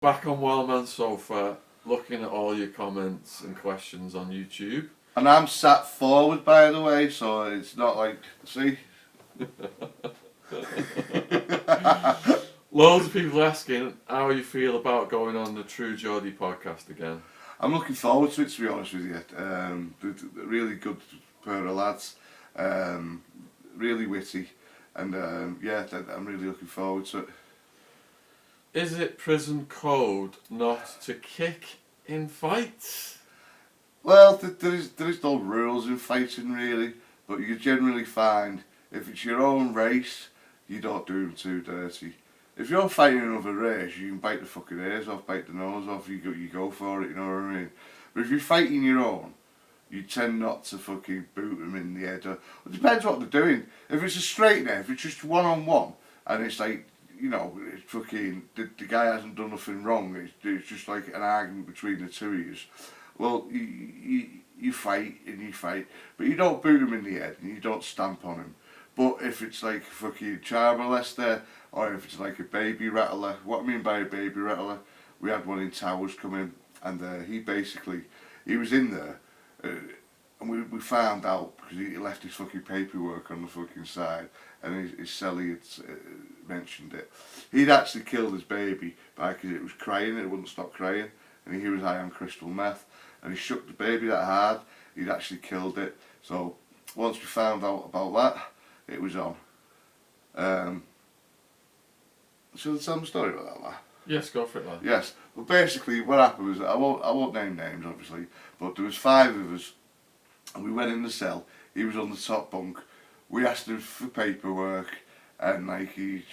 Back on Wildman Sofa, looking at all your comments and questions on YouTube. And I'm sat forward, by the way, so it's not like, see? Loads of people asking how you feel about going on the True Geordie podcast again. I'm looking forward to it, to be honest with you. Really good pair of lads, really witty, and yeah, I'm really looking forward to it. Is it prison code not to kick in fights? Well, there is no rules in fighting really, but you generally find if it's your own race, you don't do them too dirty. If you're fighting another race, you can bite the fucking ears off, bite the nose off, you go for it, you know what I mean? But if you're fighting your own, you tend not to fucking boot them in the head. It depends what they're doing. If it's a straightener, if it's just one-on-one, and it's like, you know, it's fucking, the guy hasn't done nothing wrong, it's just like an argument between the two of you. Well, you fight and you fight, but you don't boot him in the head and you don't stamp on him. But if it's like a fucking child molester, or if it's like a baby rattler, what I mean by a baby rattler, we had one in Towers come in, and he was in there, and we found out because he left his fucking paperwork on the fucking side, and his cellie had mentioned it. He'd actually killed his baby because it was crying, it wouldn't stop crying, and he was high on crystal meth, and he shook the baby that hard, he'd actually killed it. So once we found out about that, it was on. Shall I tell them a story about that, lad? Yes, go for it, lad. Yes. Well, basically, what happened was, I won't name names, obviously, but there was 5 of us, and we went in the cell. He was on the top bunk. We asked him for paperwork, and like he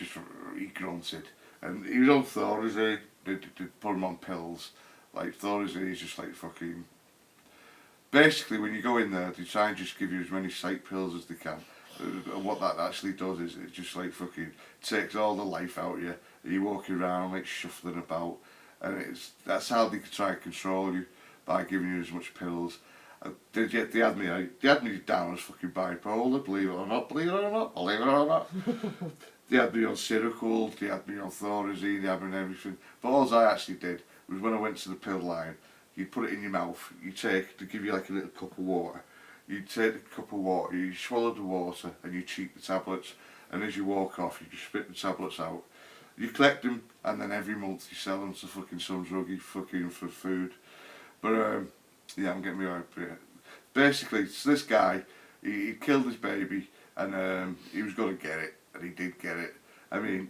grunted, and he was on Thorazine. They put him on pills. Like Thorazine is just like fucking. Basically, when you go in there, they try and just give you as many psych pills as they can. And what that actually does is it just like fucking takes all the life out of you. You walk around like shuffling about, and that's how they can try and control you, by giving you as much pills. They had me down as fucking bipolar, believe it or not, believe it or not, believe it or not. They had me on Seroquel, they had me on Thorazine, they had me on everything. But all I actually did was when I went to the pill line, you put it in your mouth, they give you like a little cup of water. You take the cup of water, you swallow the water, and you cheek the tablets. And as you walk off, you just spit the tablets out. You collect them, and then every month you sell them to fucking some druggie fucking for food. But yeah, I'm getting me right here. Basically, it's this guy, he killed his baby, and he was going to get it, and he did get it. I mean,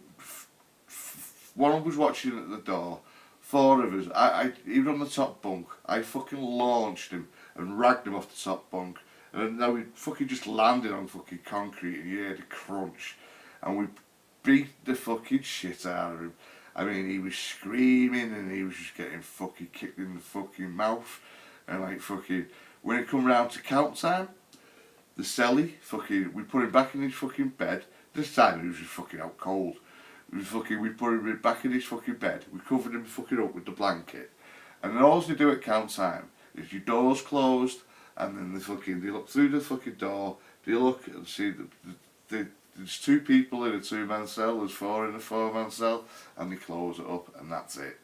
one of us was watching at the door, 4 of us, he was on the top bunk, I fucking launched him and ragged him off the top bunk, and now he fucking just landed on fucking concrete, and you heard a crunch, and we beat the fucking shit out of him. I mean, he was screaming, and he was just getting fucking kicked in the fucking mouth, and like fucking, when it come round to count time, the cellie, fucking, we put him back in his fucking bed. This time he was just fucking out cold. We put him back in his fucking bed, we covered him fucking up with the blanket, and then all they do at count time is your door's closed, and then they look through the fucking door, they look and see that there's 2 people in a 2-man cell, there's 4 in a 4-man cell, and they close it up, and that's it.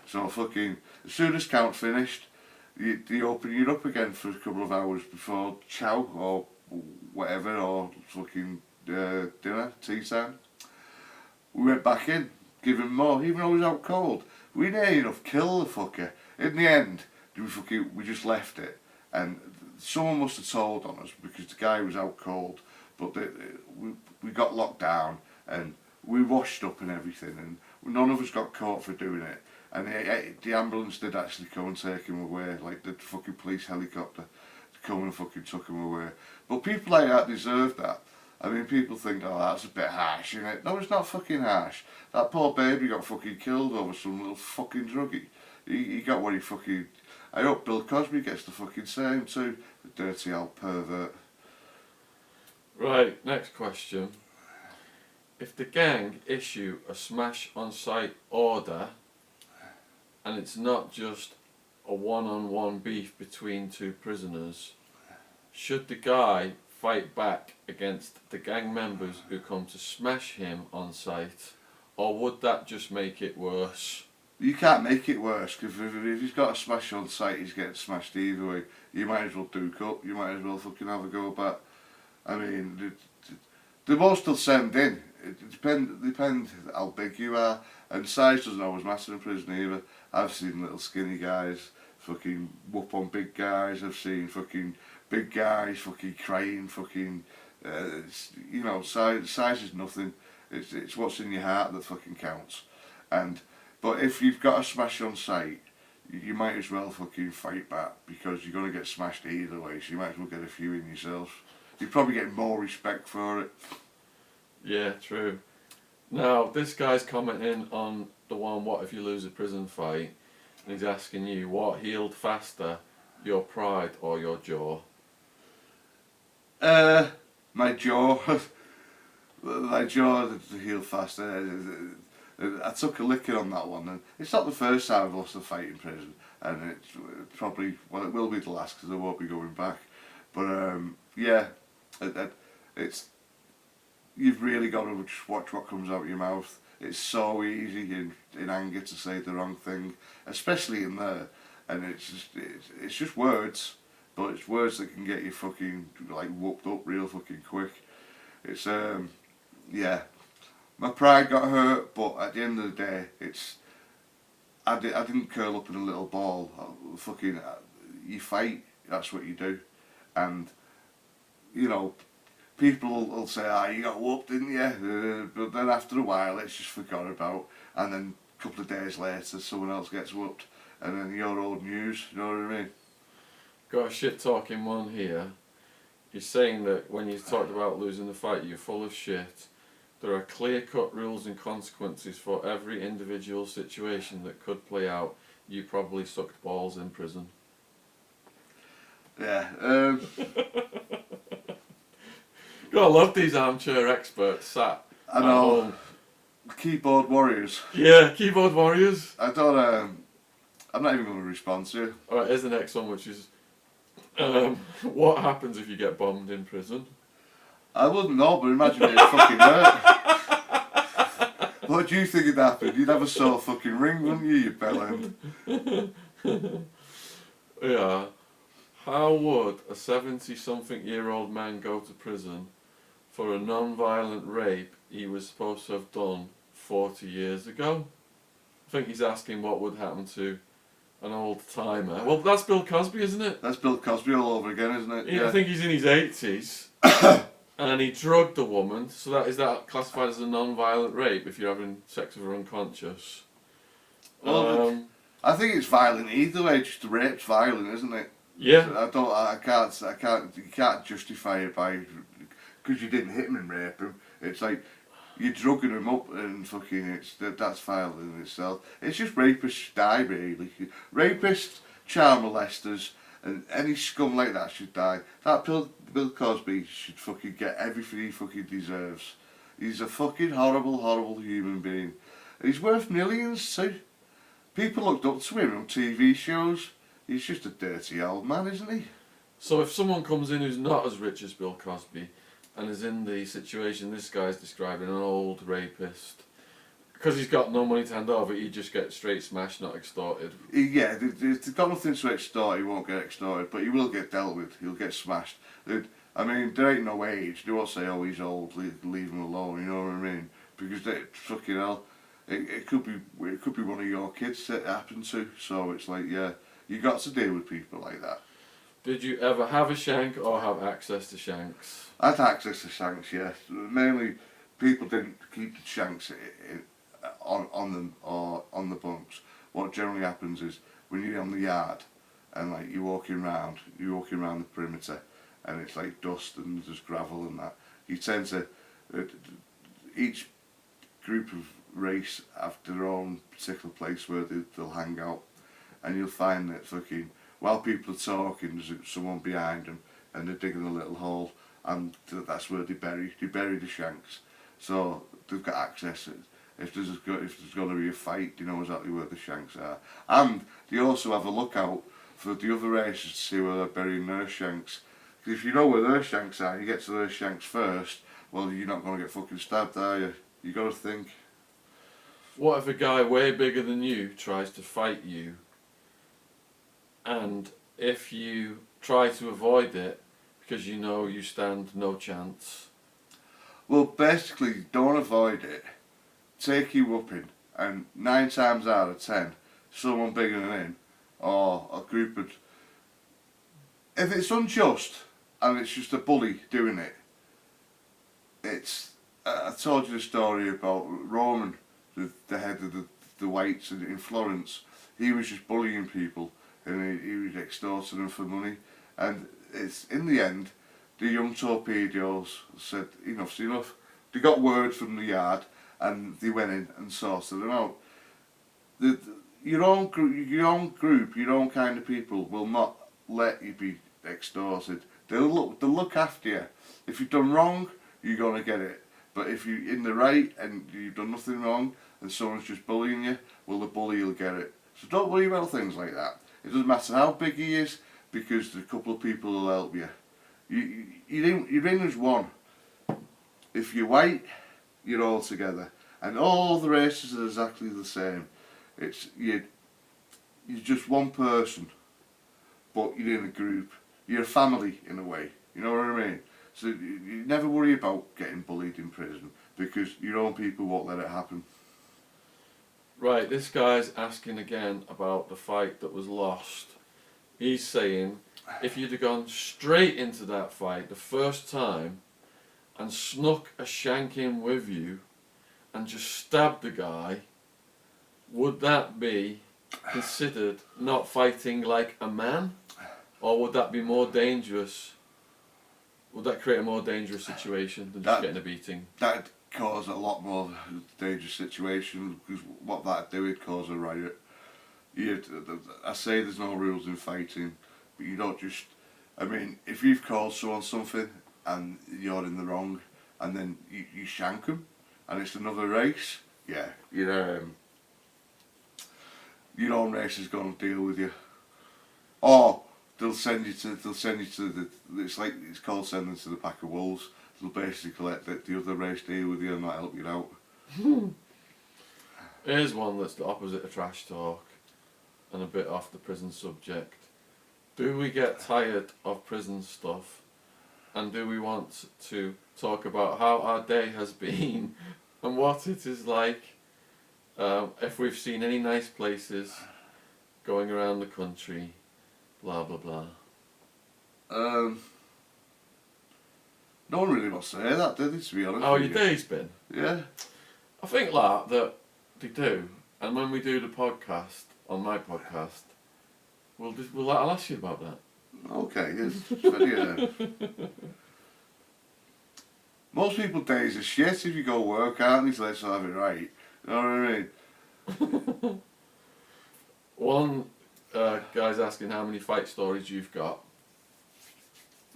So fucking, as soon as count finished, they open you up again for a couple of hours before chow or whatever, or fucking dinner, tea time. We went back in, give him more, even though he was out cold. We nearly enough killed the fucker. In the end, we just left it, and someone must have told on us because the guy was out cold, but we got locked down and we washed up and everything, and none of us got caught for doing it, and the ambulance did actually come and take him away, like the fucking police helicopter come and fucking took him away. But people like that deserve that. I mean, people think, oh, that's a bit harsh, isn't it? No, it's not fucking harsh. That poor baby got fucking killed over some little fucking druggie. He got what he fucking... I hope Bill Cosby gets the fucking same too, the dirty old pervert. Right, next question. If the gang issue a smash on site order, and it's not just a one-on-one beef between 2 prisoners, should the guy fight back against the gang members who come to smash him on site, or would that just make it worse? You can't make it worse, because if he's got a smash on sight, he's getting smashed either way. You might as well duke up, you might as well fucking have a go back. I mean, they will still send in. It depends how big you are, and size doesn't always matter in prison either. I've seen little skinny guys fucking whoop on big guys. I've seen fucking big guys fucking crying. Fucking, you know, size is nothing. It's what's in your heart that fucking counts. But if you've got a smash on sight, you might as well fucking fight back, because you're going to get smashed either way, so you might as well get a few in yourself. You probably get more respect for it. Yeah, true. Now, this guy's commenting on the one, what if you lose a prison fight? And he's asking you, what healed faster, your pride or your jaw? My jaw. My jaw healed faster. I took a licking on that one, and it's not the first time I've lost a fight in prison, and it's probably, well, it will be the last, because I won't be going back. But yeah, it's, you've really got to just watch what comes out of your mouth. It's so easy in anger to say the wrong thing, especially in there, and it's just words, but it's words that can get you fucking like whooped up real fucking quick. It's yeah. My pride got hurt, but at the end of the day, I didn't curl up in a little ball. You fight, that's what you do. And, you know, people will say, you got whooped, didn't you? But then after a while, it's just forgot about. And then a couple of days later, someone else gets whooped. And then you're old news, you know what I mean? Got a shit talking one here. You're saying that when you talked about losing the fight, you're full of shit. There are clear-cut rules and consequences for every individual situation that could play out. You probably sucked balls in prison. Yeah. God, I love these armchair experts sat I know. at home. Keyboard warriors. Yeah, keyboard warriors. I don't. I'm not even going to respond to you. Alright, here's the next one, which is what happens if you get bombed in prison? I wouldn't know, but imagine it fucking hurt. What do you think would happen? You'd have a sore fucking ring, wouldn't you, you bellend? Yeah. How would a 70-something-year-old man go to prison for a non-violent rape he was supposed to have done 40 years ago? I think he's asking what would happen to an old timer. Well, that's Bill Cosby, isn't it? That's Bill Cosby all over again, isn't it? Yeah. I think he's in his 80s. And he drugged a woman, so is that classified as a non-violent rape if you're having sex with her unconscious? Well, I think it's violent either way. Just the rape's violent, isn't it? Yeah. You can't justify it by, because you didn't hit him and rape him. It's like you're drugging him up and fucking. That's violent in itself. It's just rapists die really. Rapists, child molesters, and any scum like that should die. That Bill Cosby should fucking get everything he fucking deserves. He's a fucking horrible, horrible human being. And he's worth millions too. People looked up to him on TV shows. He's just a dirty old man, isn't he? So if someone comes in who's not as rich as Bill Cosby and is in the situation this guy's describing, an old rapist, because he's got no money to hand over, he just gets straight smashed, not extorted. Yeah, they've got nothing to extort, he won't get extorted, but he will get dealt with, he'll get smashed. I mean, there ain't no age, they won't say, oh, he's old, leave him alone, you know what I mean? Because fucking hell, it could be one of your kids that it happened to, so it's like, yeah, you got to deal with people like that. Did you ever have a shank or have access to shanks? I had access to shanks, yes. Mainly, people didn't keep the shanks on them or on the bunks. What generally happens is when you're on the yard and like you're walking around the perimeter, and it's like dust and there's gravel and that. You tend to each group of race have their own particular place where they'll hang out, and you'll find that fucking while people are talking, there's someone behind them and they're digging a little hole, and that's where they bury the shanks. So they've got access. If there's going to be a fight, they know exactly where the shanks are. And they also have a lookout for the other races to see where they're burying their shanks. Because if you know where their shanks are, you get to their shanks first, well, you're not going to get fucking stabbed, are you? You got to think. What if a guy way bigger than you tries to fight you, and if you try to avoid it because you know you stand no chance? Well, basically, don't avoid it. Take your whooping, and 9 times out of 10, someone bigger than him or a group of. If it's unjust and it's just a bully doing it, it's. I told you the story about Roman, the head of the whites in Florence. He was just bullying people and he was extorting them for money. And it's in the end, the young torpedoes said enough's enough. They got word from the yard and they went in and sorted them out. Your own group, your own kind of people will not let you be extorted. They'll look after you. If you've done wrong, you're gonna get it. But if you're in the right and you've done nothing wrong and someone's just bullying you, well, the bully will get it. So don't worry about things like that. It doesn't matter how big he is, because a couple of people will help you. You're in as one. If you're white, you're all together. And all the races are exactly the same. You're just one person, but you're in a group. You're a family in a way. You know what I mean? So you never worry about getting bullied in prison, because your own people won't let it happen. Right, this guy's asking again about the fight that was lost. He's saying, if you'd have gone straight into that fight the first time and snuck a shank in with you and just stabbed the guy, would that be considered not fighting like a man? Or would that be more dangerous? Would that create a more dangerous situation than just getting a beating? That'd cause a lot more dangerous situation, because what that'd do, it'd cause a riot. I say there's no rules in fighting, but you don't just. I mean, if you've called someone something and you're in the wrong, and then you shank them, and it's another race, yeah, your own race is going to deal with you, or they'll send you to the. It's called sending to the pack of wolves. They'll basically let the other race deal with you and not help you out. Here's one that's the opposite of trash talk and a bit off the prison subject. Do we get tired of prison stuff, and do we want to talk about how our day has been and what it is like, if we've seen any nice places going around the country, blah blah blah? No one really wants to hear that, do they, to be honest? How your day's been? Yeah. I think that they do, and when we do the podcast on my podcast, I'll ask you about that. Okay, it's very, most people's days are shit if you go work, aren't they? So let's have it right. You know what I mean? One guy's asking how many fight stories you've got.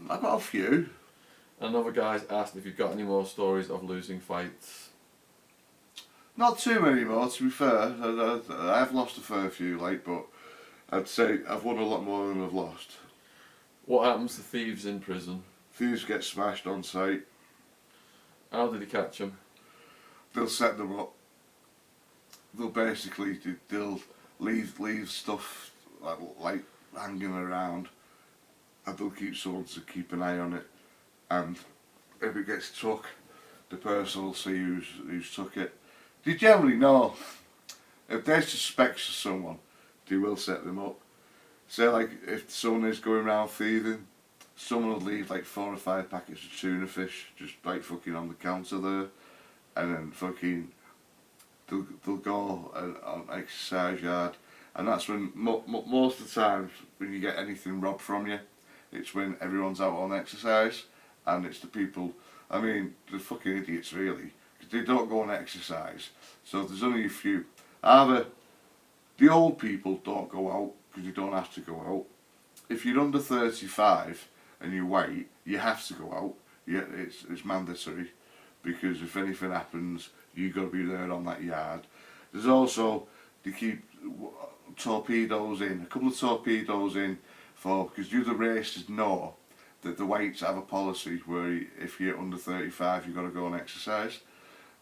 I've got a few. Another guy's asked if you've got any more stories of losing fights. Not too many more, to be fair. I've lost a fair few, but I'd say I've won a lot more than I've lost. What happens to thieves in prison? Thieves get smashed on sight. How did he catch them? They'll set them up. They'll basically they'll leave stuff like hanging around, and they'll keep someone to keep an eye on it. And if it gets took, the person will see who's took it. They generally know. If they suspect someone, they will set them up. Say if someone is going around thieving, someone will leave 4 or 5 packets of tuna fish just fucking on the counter there, and then fucking they'll go on exercise yard, and that's when most of the times when you get anything robbed from you, it's when everyone's out on exercise. And it's the people, I mean, the fucking idiots really, because they don't go on exercise. So there's only a few. Either the old people don't go out because you don't have to go out. If you're under 35 and you white, you have to go out. Yeah, it's mandatory, because if anything happens, you've got to be there on that yard. There's also, they keep torpedoes in, a couple of torpedoes in because the other races know that the whites have a policy where if you're under 35 you've got to go and exercise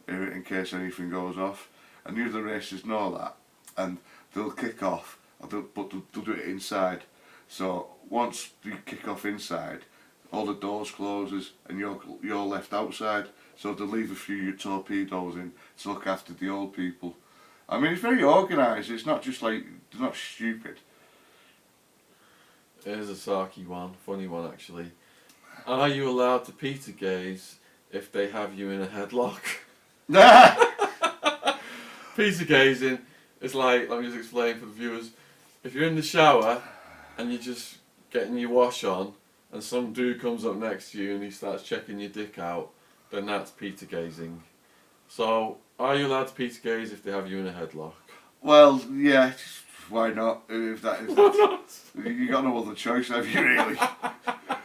in case anything goes off, and the other races know that, and they'll kick off, but they'll do it inside. So once you kick off inside, all the doors closes and you're left outside. So they'll leave a few torpedoes in to look after the old people. I mean, it's very organised. It's not just like, they're not stupid. Here's a sarky one, funny one actually. Are you allowed to Peter gaze if they have you in a headlock? Peter gazing is like, let me just explain for the viewers. If you're in the shower and you're just getting your wash on and some dude comes up next to you and he starts checking your dick out, then that's Peter gazing. So, are you allowed to Peter gaze if they have you in a headlock? Well, yeah, why not? If that's, you got no other choice, have you really?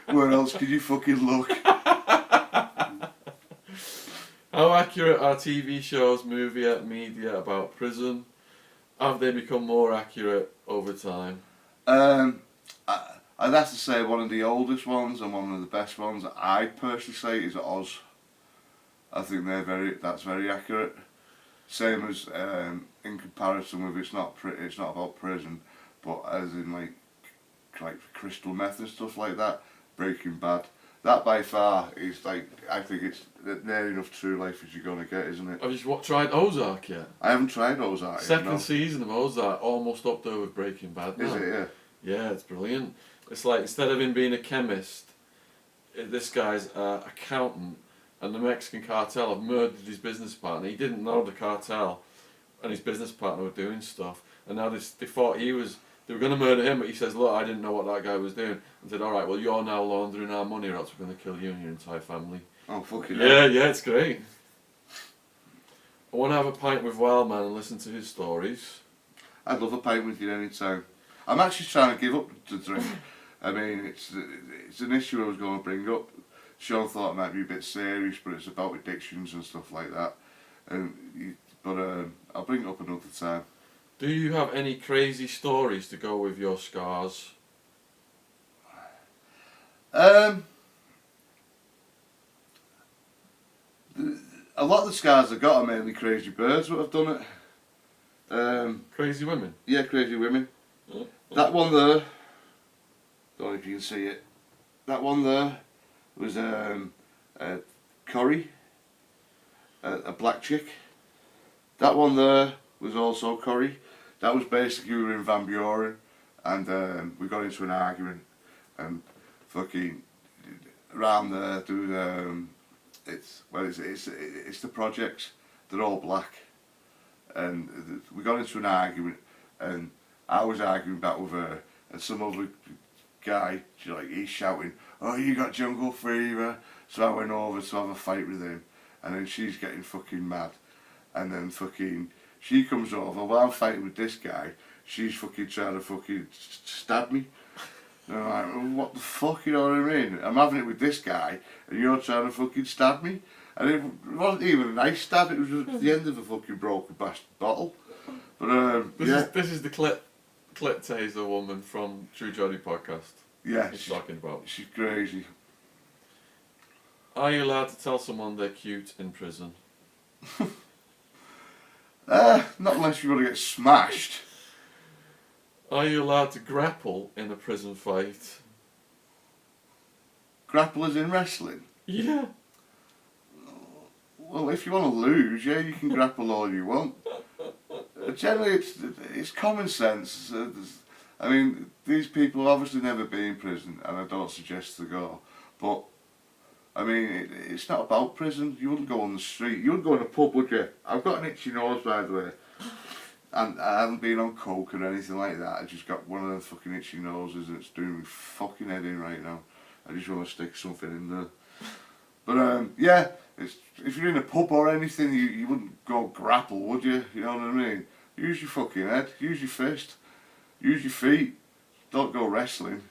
Where else could you fucking look? How accurate are TV shows, media about prison? Have they become more accurate over time? I'd have to say one of the oldest ones and one of the best ones I personally say is Oz. I think that's very accurate. Same as in comparison with it's not about prison, but as in like crystal meth and stuff like that, Breaking Bad. That by far is like, I think it's near enough true life as you're gonna get, isn't it? Have you tried Ozark yet? I haven't tried Ozark yet. Second season of Ozark, almost up there with Breaking Bad now. Is it? Yeah. Yeah, it's brilliant. It's like, instead of him being a chemist, this guy's an accountant, and the Mexican cartel have murdered his business partner. He didn't know the cartel and his business partner were doing stuff, and now they thought they were going to murder him, but he says, look, I didn't know what that guy was doing, and said, alright, well, you're now laundering our money or else we're going to kill you and your entire family. Oh, fucking hell. Yeah, it's great. I want to have a pint with Wildman and listen to his stories. I'd love a pint with you anytime. I'm actually trying to give up the drink. I mean, it's an issue I was going to bring up. Shaun thought it might be a bit serious, but it's about addictions and stuff like that. But I'll bring it up another time. Do you have any crazy stories to go with your scars? A lot of the scars I got are mainly crazy birds that have done it. Crazy women? Yeah, crazy women. Oh. That one there, don't know if you can see it. That one there was a Corrie, a black chick. That one there was also Corrie. That was basically, we were in Van Buren and we got into an argument and fucking around there it's the projects, they're all black, and we got into an argument and I was arguing back with her and some other guy, he's shouting, oh, you got jungle fever. So I went over to have a fight with him and then she's getting fucking mad and then fucking she comes over while I'm fighting with this guy, she's fucking trying to fucking stab me. And I'm like, well, what the fuck, you know what I mean? I'm having it with this guy and you're trying to fucking stab me? And it wasn't even a nice stab, it was at the end of a fucking broken bottle. But this is the clip taser woman from True Joddy podcast. Yeah, he's talking about. She's crazy. Are you allowed to tell someone they're cute in prison? Not unless you want to get smashed. Are you allowed to grapple in a prison fight? Grapple is in wrestling? Yeah. Well, if you want to lose, yeah, you can grapple all you want. Generally, it's common sense. I mean, these people have obviously never been in prison, and I don't suggest to go. But I mean, it's not about prison. You wouldn't go on the street. You wouldn't go in a pub, would you? I've got an itchy nose, by the way, and I haven't been on coke or anything like that. I just got one of them fucking itchy noses, and it's doing me fucking head in right now. I just want to stick something in there. But yeah, if you're in a pub or anything, you wouldn't go grapple, would you? You know what I mean? Use your fucking head, use your fist, use your feet. Don't go wrestling.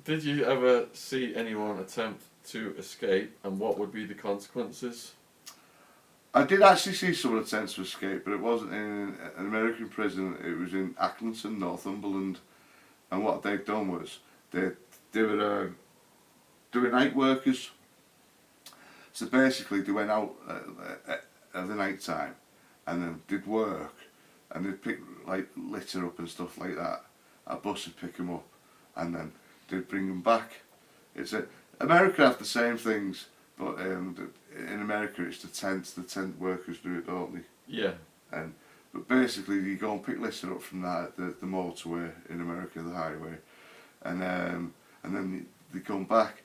Did you ever see anyone attempt to escape, and what would be the consequences? I did actually see someone attempt to escape, but it wasn't in an American prison. It was in Accrington, Northumberland, and what they'd done was they were night workers. So basically, they went out at the night time and then did work, and they'd pick like litter up and stuff like that. A bus would pick them up, and then they'd bring them back. America have the same things, but in America it's the tent workers do it, don't they? Yeah. But basically you go and pick litter up from the motorway in America, the highway, and then they come back.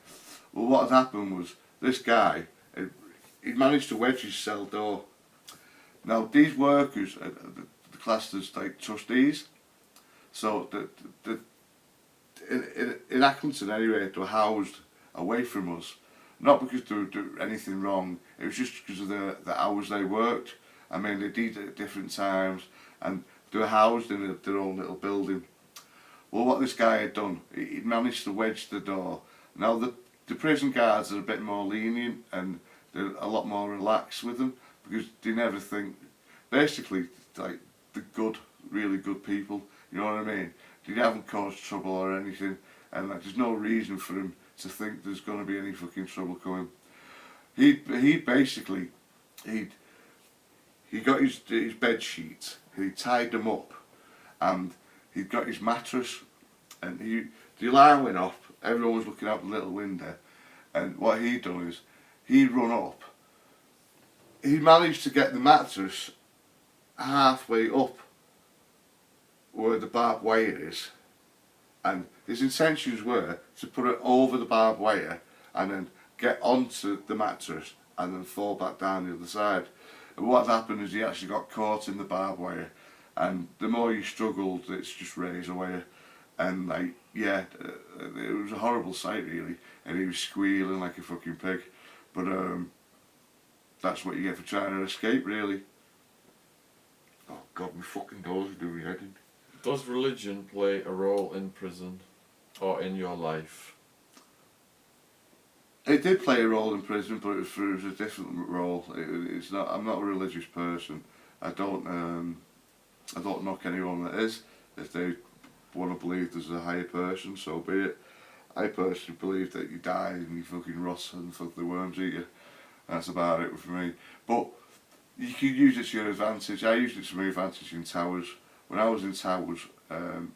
Well, what had happened was this guy, he'd managed to wedge his cell door. Now these workers are classed as like trustees, so in Accrington anyway, they were housed away from us, not because they were doing anything wrong. It was just because of the hours they worked. I mean, they did it at different times, and they were housed in their own little building. Well, what this guy had done, he'd managed to wedge the door. Now the prison guards are a bit more lenient, and they're a lot more relaxed with them, because they never think, basically, like the good, really good people, you know what I mean? They haven't caused trouble or anything, and like, there's no reason for them to think there's going to be any fucking trouble coming. He basically, he got his bed sheets, he tied them up, and he'd got his mattress, and the alarm went off, everyone was looking out the little window, and what he'd done is, he'd run up, he managed to get the mattress halfway up where the barbed wire is, and his intentions were to put it over the barbed wire and then get onto the mattress and then fall back down the other side. And what happened is he actually got caught in the barbed wire, and the more he struggled, it's just razor wire, and like, yeah, it was a horrible sight really, and he was squealing like a fucking pig, but that's what you get for trying to escape really. Oh god, my fucking doors are doing my head in. Does religion play a role in prison or in your life? It did play a role in prison, but it was a different role. It's not. I'm not a religious person. I don't knock anyone that is. If they want to believe there's a higher person, so be it. I personally believe that you die and you fucking rot and fuck the worms eat you. That's about it for me. But you can use it to your advantage. I used it to my advantage in Towers. When I was in Towers, the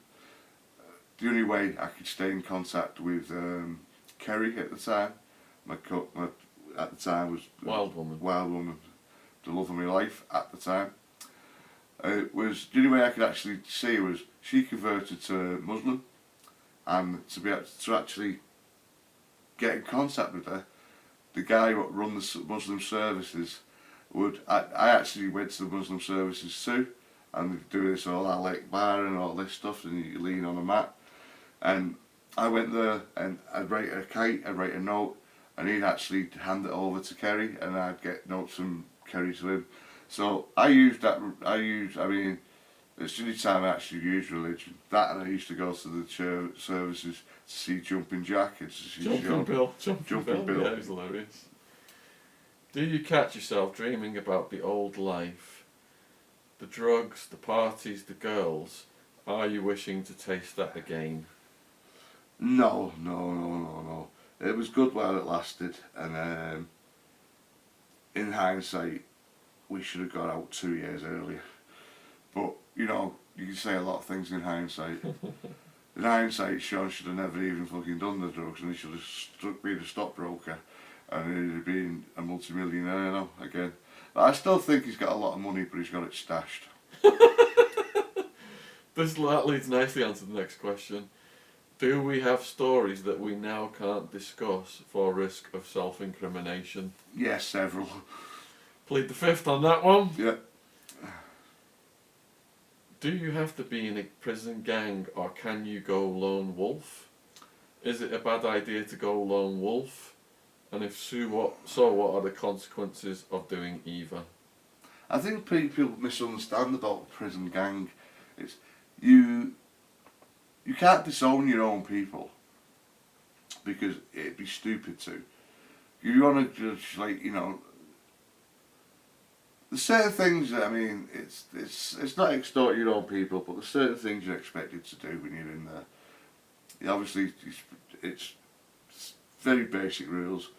only way I could stay in contact with Kerry at the time, my at the time was Wild Woman, the love of my life at the time. Was the only way I could actually see was she converted to Muslim, and to be able to actually get in contact with her, the guy who run the Muslim services I actually went to the Muslim services too, and they do this all like bar and all this stuff, and you lean on a mat, and I went there and I'd write a kite, I'd write a note, and he'd actually hand it over to Kerry, and I'd get notes from Kerry to him. So I mean, it's the only time I actually used religion. That, and I used to go to the services to see Jumping Jack and to see Shaun. Jumping Bill. Yeah, it was hilarious. Do you catch yourself dreaming about the old life? The drugs, the parties, the girls? Are you wishing to taste that again? No. It was good while it lasted, and in hindsight, we should have got out 2 years earlier. But, you know, you can say a lot of things in hindsight. In hindsight, Shaun should have never even fucking done the drugs, and he should have been a stockbroker, and he'd have been a multi-millionaire now, again. But I still think he's got a lot of money, but he's got it stashed. That leads nicely on to the next question. Do we have stories that we now can't discuss for risk of self-incrimination? Yes, several. Plead the fifth on that one. Yeah. Do you have to be in a prison gang, or can you go lone wolf? Is it a bad idea to go lone wolf? And if so, what are the consequences of doing either? I think people misunderstand about prison gang. It's you can't disown your own people, because it'd be stupid to. You want to just, like, you know, there's certain things that, I mean, it's not extort your own people, but there's certain things you're expected to do when you're in there. Obviously, it's very basic rules.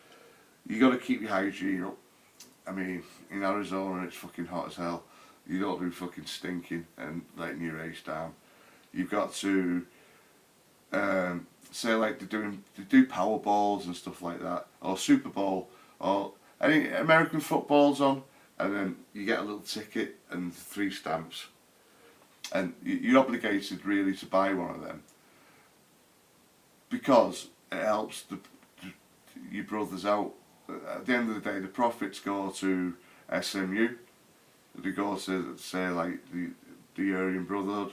You got to keep your hygiene up. I mean, in Arizona it's fucking hot as hell, You don't do fucking stinking and letting your race down. You've got to say like they do Powerballs and stuff like that, or Super Bowl, or any American football's on, and then you get a little ticket and 3 stamps, and you're obligated really to buy one of them because it helps your brothers out. At the end of the day, the profits go to SMU. They go to, say, like the Aryan Brotherhood.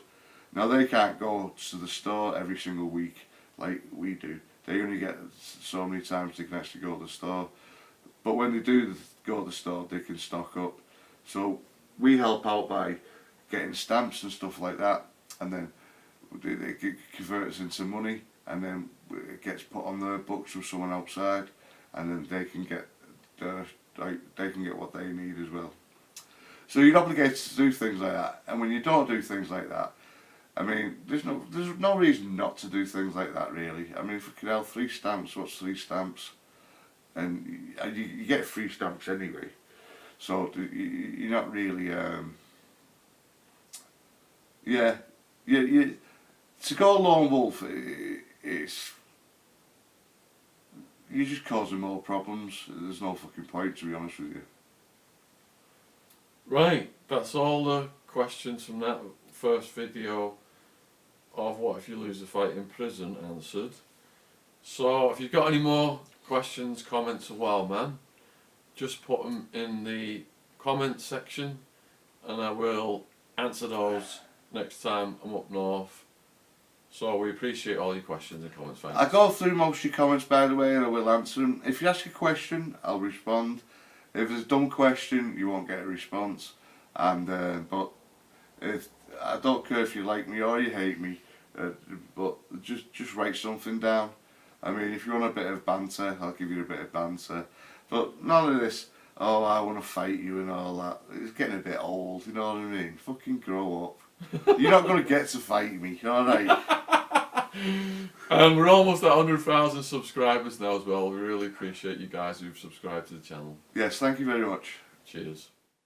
Now they can't go to the store every single week like we do. They only get so many times they can actually go to the store. But when they do go to the store, they can stock up. So we help out by getting stamps and stuff like that, and then they convert us into money, and then it gets put on their books with someone outside, and then they can get what they need as well. So you're obligated to do things like that, and when you don't do things like that, I mean, there's no reason not to do things like that, really. I mean, if we could have 3 stamps, what's 3 stamps? And you get free stamps anyway, so you're not really, yeah, to go lone wolf, it's, you're just causing more problems. There's no fucking point, to be honest with you. Right, that's all the questions from that first video of what if you lose a fight in prison answered. So if you've got any more questions, comments, or well, man, just put them in the comment section and I will answer those next time I'm up north. So we appreciate all your questions and comments. Thanks. I go through most of your comments, by the way, and I will answer them. If you ask a question, I'll respond. If it's a dumb question, you won't get a response. And but if I don't care if you like me or you hate me, but just write something down. I mean, if you want a bit of banter, I'll give you a bit of banter. But none of this, oh, I want to fight you and all that. It's getting a bit old, you know what I mean? Fucking grow up. You're not going to get to fight me, alright? And we're almost at 100,000 subscribers now as well. We really appreciate you guys who've subscribed to the channel. Yes, thank you very much. Cheers.